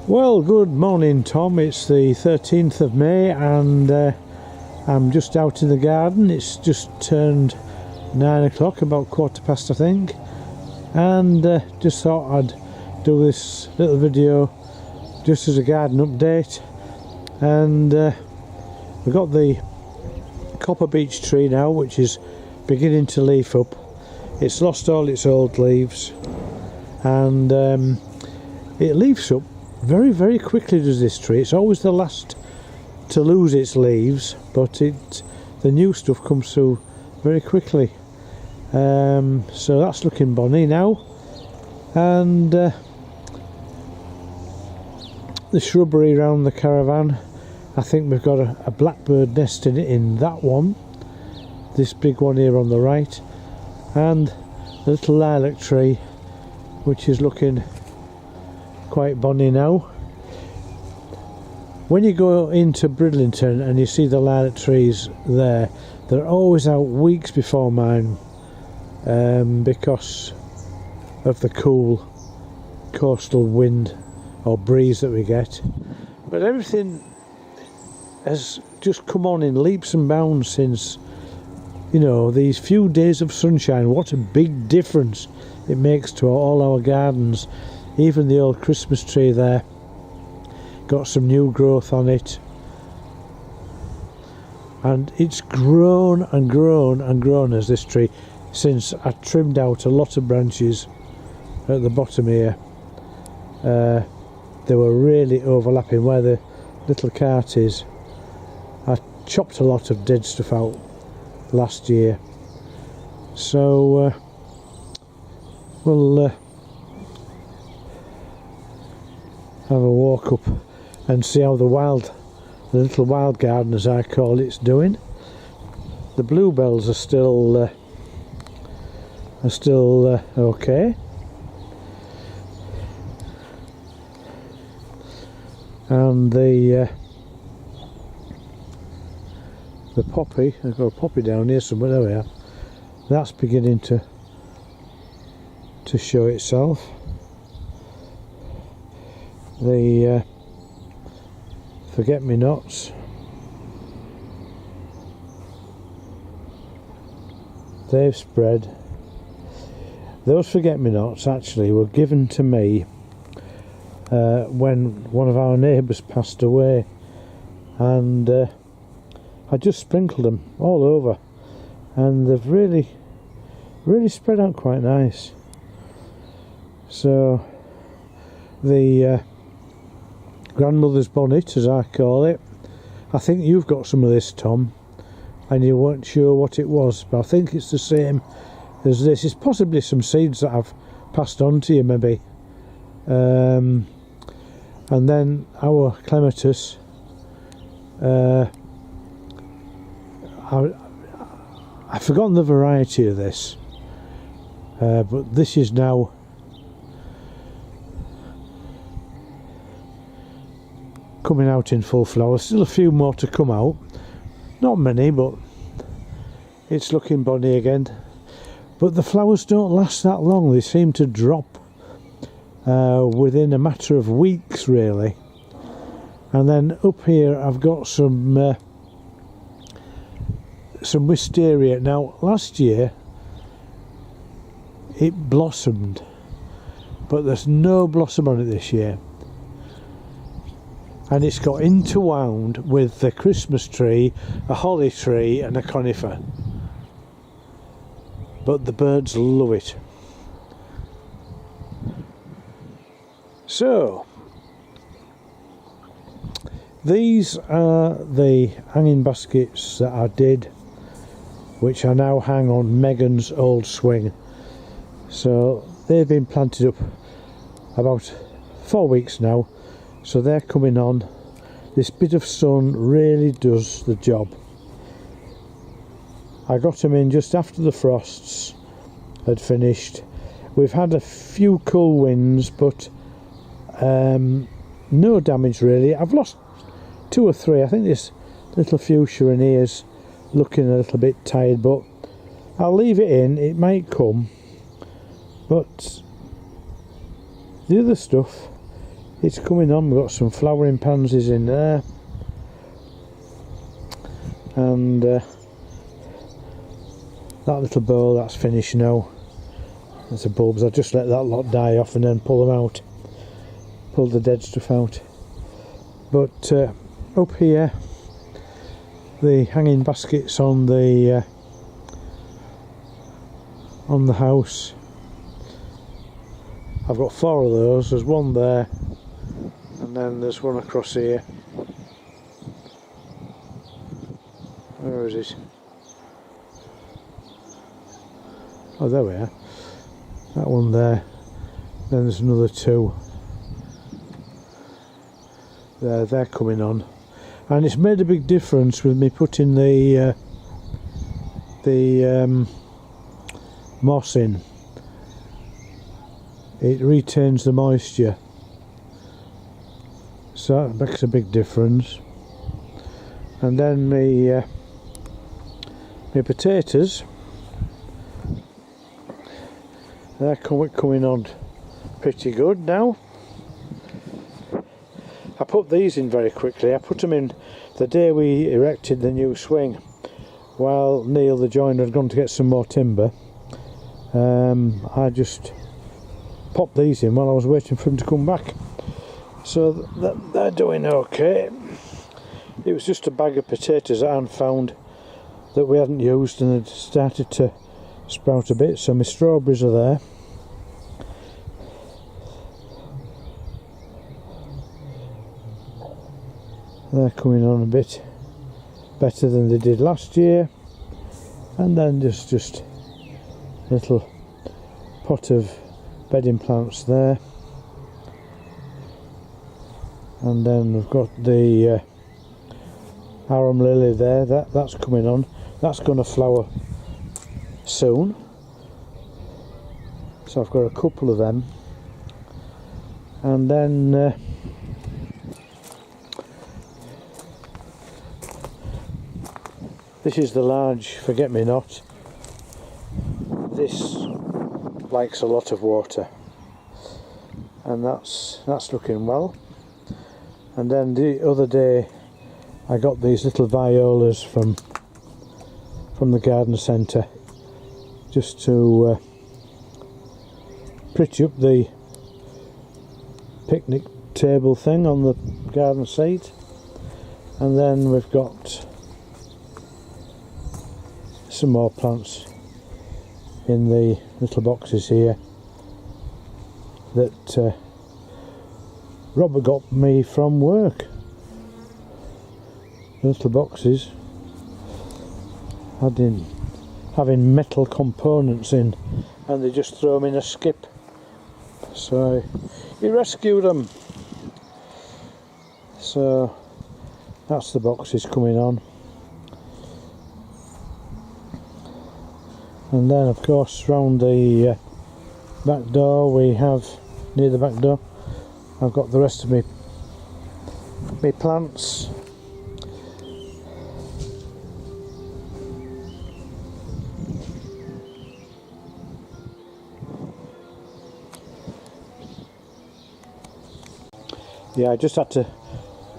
Well, good morning, Tom. It's the 13th of May and I'm just out in the garden. It's just turned 9 o'clock, about quarter past I think, and just thought I'd do this little video just as a garden update. And we've got the copper beech tree now, which is beginning to leaf up. It's lost all its old leaves and it leaves up very, very quickly, does this tree. It's always the last to lose its leaves, but the new stuff comes through very quickly. So that's looking bonny now. And the shrubbery around the caravan, I think we've got a blackbird nest in that one, this big one here on the right, and the little lilac tree, which is looking quite bonny now. When you go into Bridlington and you see the lilac trees there, they're always out weeks before mine, because of the cool coastal wind or breeze that we get. But everything has just come on in leaps and bounds since, you know, these few days of sunshine. What a big difference it makes to all our gardens. Even the old Christmas tree there got some new growth on it, and it's grown and grown and grown as this tree, since I trimmed out a lot of branches at the bottom here. They were really overlapping where the little cart is. I chopped a lot of dead stuff out last year, so we'll have a walk up and see how the little wild garden, as I call it, is doing. The bluebells are still okay, and the poppy, I've got a poppy down here somewhere. There we are. That's beginning to show itself. The forget-me-nots, they've spread. Those forget-me-nots actually were given to me when one of our neighbours passed away, and I just sprinkled them all over, and they've really spread out quite nice. So the grandmother's bonnet, as I call it, I think you've got some of this, Tom, and you weren't sure what it was, but I think it's the same as this. It's possibly some seeds that I've passed on to you, maybe. And then our clematis, I've forgotten the variety of this, but this is now coming out in full flower. Still a few more to come out, not many, but it's looking bonny again. But the flowers don't last that long. They seem to drop within a matter of weeks, really. And then up here I've got some wisteria. Now last year it blossomed, but there's no blossom on it this year, and it's got interwound with the Christmas tree, a holly tree and a conifer, but the birds love it. So these are the hanging baskets that I did, which I now hang on Megan's old swing. So they've been planted up about 4 weeks now, so they're coming on. This bit of sun really does the job. I got them in just after the frosts had finished. We've had a few cool winds, but no damage really. I've lost 2 or 3. I think this little fuchsia in here is looking a little bit tired, but I'll leave it in. It might come, but the other stuff it's coming on. We've got some flowering pansies in there, and that little bowl, that's finished now. That's the bulbs. I'll just let that lot die off and then pull them out, pull the dead stuff out. But up here, the hanging baskets on the house, I've got 4 of those. There's one there, and then there's one across here. Where is it? Oh, there we are. That one there. Then there's another 2. They're coming on, and it's made a big difference with me putting the moss in. It retains the moisture, so that makes a big difference. And then my potatoes, they're coming on pretty good now. I put these in very quickly. I put them in the day we erected the new swing, while Neil the joiner had gone to get some more timber. I just popped these in while I was waiting for him to come back, so they're doing okay. It was just a bag of potatoes that Anne found that we hadn't used, and had started to sprout a bit, so my strawberries are there. They're coming on a bit better than they did last year. And then just a little pot of bedding plants there. And then we've got the arum lily there. That's coming on. That's going to flower soon. So I've got a couple of them. And then this is the large forget-me-not. This likes a lot of water, and that's looking well. And then the other day I got these little violas from the garden centre, just to pretty up the picnic table thing on the garden seat. And then we've got some more plants in the little boxes here that Robert got me from work. The little boxes having metal components in, and they just throw them in a skip. So he rescued them. So that's the boxes coming on. And then of course round the back door, we have, near the back door, I've got the rest of my plants. Yeah, I just had to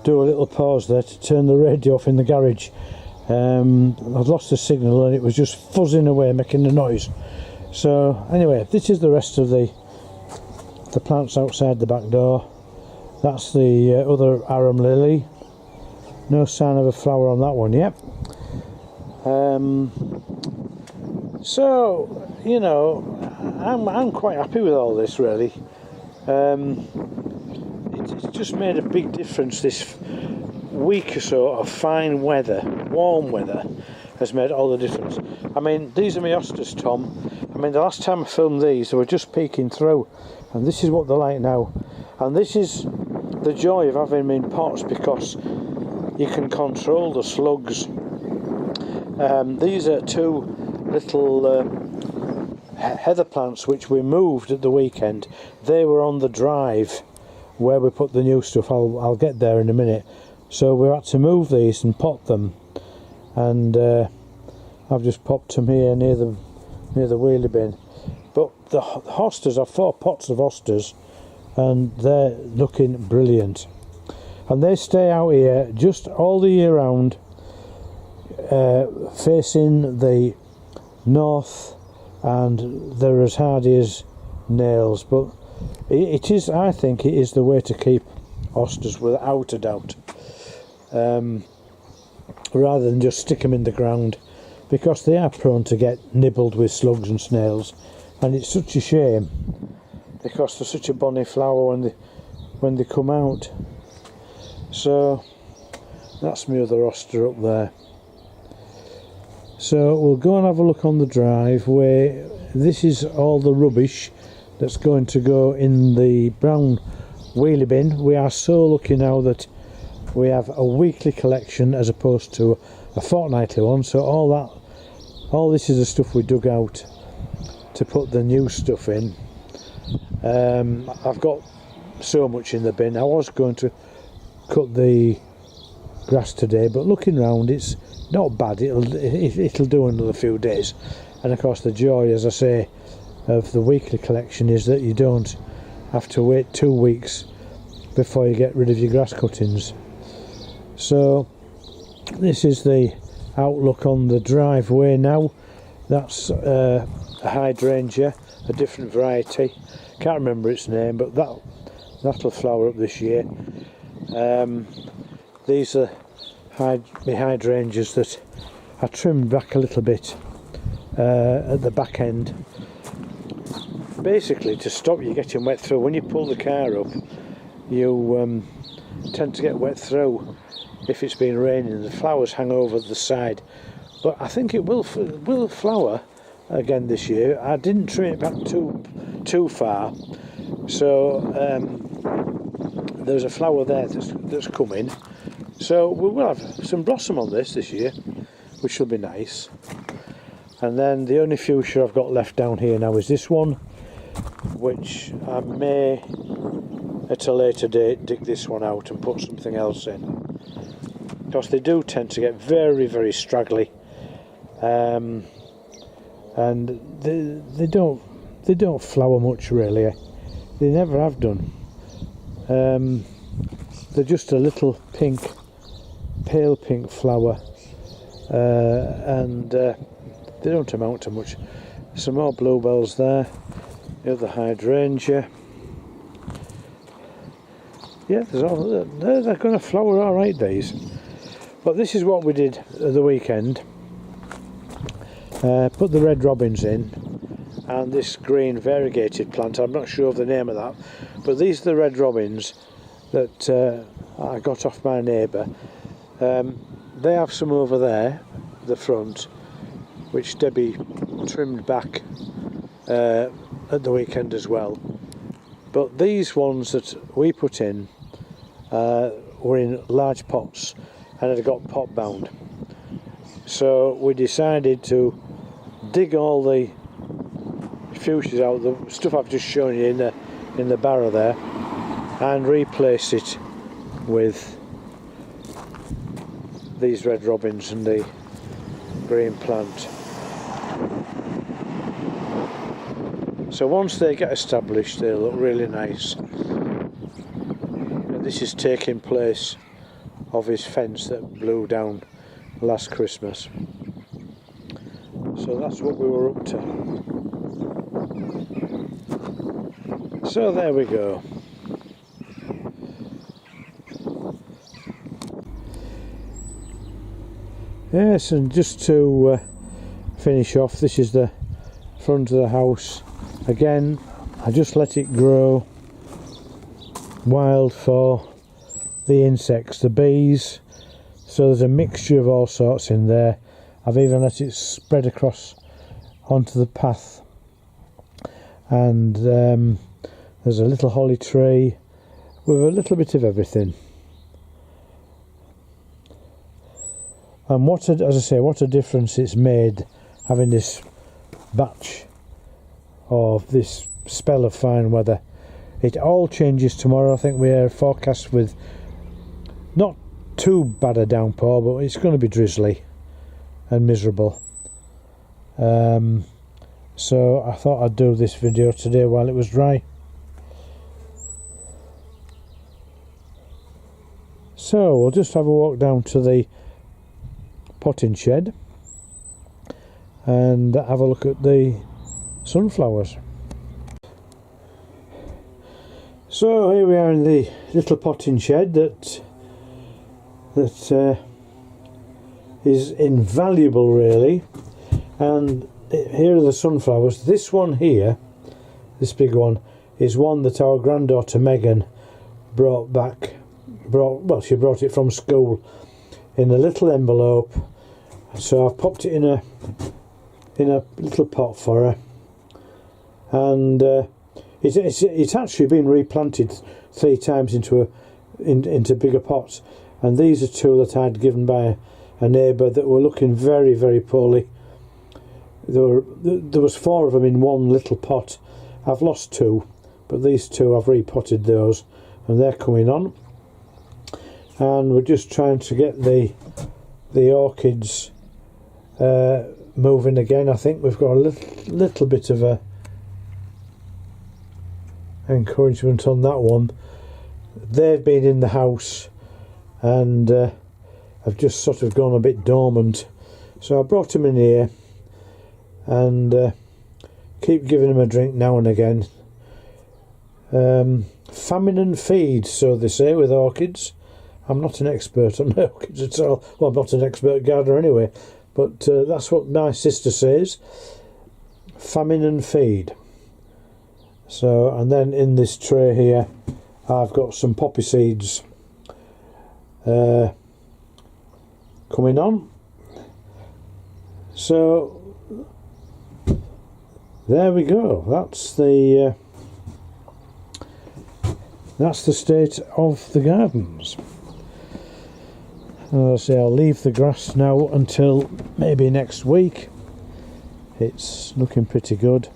do a little pause there to turn the radio off in the garage. I'd lost the signal and it was just fuzzing away, making a noise. So anyway, this is the rest of the plants outside the back door. That's the other arum lily. No sign of a flower on that one yet. So you know, I'm quite happy with all this, really. It's just made a big difference. This week or so of fine weather, warm weather, has made all the difference. I mean, these are my osters, Tom. I mean, the last time I filmed these, they were just peeking through, and this is what they're like now. And this is the joy of having them in pots, because you can control the slugs. These are 2 little heather plants which we moved at the weekend. They were on the drive where we put the new stuff. I'll get there in a minute. So we had to move these and pot them, and I've just popped them here near the wheelie bin. But the hostas, I've 4 pots of hostas, and they're looking brilliant. And they stay out here just all the year round, facing the north, and they're as hardy as nails. But it is, I think it is the way to keep oysters without a doubt, rather than just stick them in the ground, because they are prone to get nibbled with slugs and snails, and it's such a shame because they're such a bonny flower when they come out. So that's my other oyster up there. So we'll go and have a look on the drive, where this is all the rubbish that's going to go in the brown wheelie bin. We are so lucky now that we have a weekly collection as opposed to a fortnightly one. So all this is the stuff we dug out to put the new stuff in. I've got so much in the bin. I was going to cut the grass today, but looking round, it's not bad. It'll do another few days. And of course the joy, as I say, of the weekly collection is that you don't have to wait 2 weeks before you get rid of your grass cuttings. So this is the outlook on the driveway now. That's a hydrangea, a different variety, can't remember its name, but that'll flower up this year. These are my hydrangeas that I trimmed back a little bit at the back end, basically to stop you getting wet through. When you pull the car up, you tend to get wet through if it's been raining. The flowers hang over the side, but I think it will flower again this year. I didn't trim it back too far, so there's a flower there that's coming. So we will have some blossom on this year, which will be nice. And then the only fuchsia I've got left down here now is this one, which I may at a later date dig this one out and put something else in, because they do tend to get very, very straggly, and they don't flower much really. They never have done. They're just a little pale pink flower, and they don't amount to much. Some more bluebells there, the other hydrangea. Yeah, they're going to flower all right, these. But this is what we did at the weekend. Put the red robins in, and this green variegated plant. I'm not sure of the name of that, but these are the red robins that I got off my neighbour. They have some over there, the front, which Debbie trimmed back at the weekend as well. But these ones that we put in were in large pots and had got pot bound. So we decided to dig all the fuchsias out, the stuff I've just shown you in the barrow there, and replace it with these red robins and the green plant. So once they get established, they look really nice. And this is taking place of his fence that blew down last Christmas. So that's what we were up to. So there we go. Yes, and just to finish off, this is the front of the house. Again, I just let it grow wild for the insects, the bees. So there's a mixture of all sorts in there. I've even let it spread across onto the path. And there's a little holly tree with a little bit of everything. And as I say, what a difference it's made having this batch of this spell of fine weather. It all changes tomorrow. I think we are forecast with not too bad a downpour, but it's going to be drizzly and miserable. So I thought I'd do this video today while it was dry. So we'll just have a walk down to the potting shed and have a look at the sunflowers. So here we are in the little potting shed that is invaluable really, and here are the sunflowers. This one here, this big one, is one that our granddaughter Megan she brought it from school in a little envelope, so I've popped it in a little pot for her, and it's actually been replanted 3 times into bigger pots, and these are 2 that I'd given by a neighbour that were looking very, very poorly. There was 4 of them in one little pot. I've lost 2, but these 2 I've repotted those, and they're coming on. And we're just trying to get the orchids moving again. I think we've got a little bit of a encouragement on that one. They've been in the house and have just sort of gone a bit dormant, so I brought them in here and keep giving them a drink now and again. Famine and feed, so they say with orchids. I'm not an expert on orchids at all. Well, I'm not an expert gardener anyway, but that's what my sister says. Famine and feed. So, and then in this tray here I've got some poppy seeds coming on. So there we go. That's the state of the gardens. As I say, I'll leave the grass now until maybe next week. It's looking pretty good.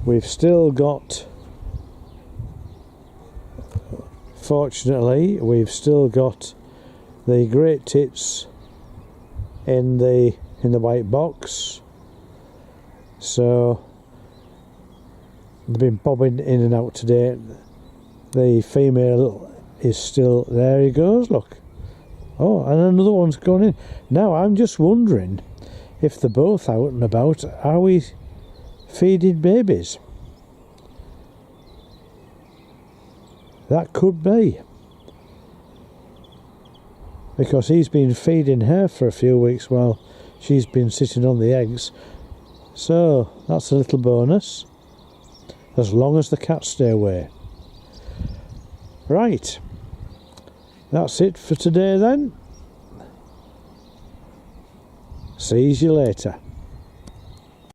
We've still got, fortunately, we've still got the great tits in the white box. So they've been bobbing in and out today. The female is still, there he goes, look. Oh, and another one's gone in. Now I'm just wondering if they're both out and about, are we feeding babies? That could be, because he's been feeding her for a few weeks while she's been sitting on the eggs. So that's a little bonus, as long as the cats stay away. Right, that's it for today then. See you later.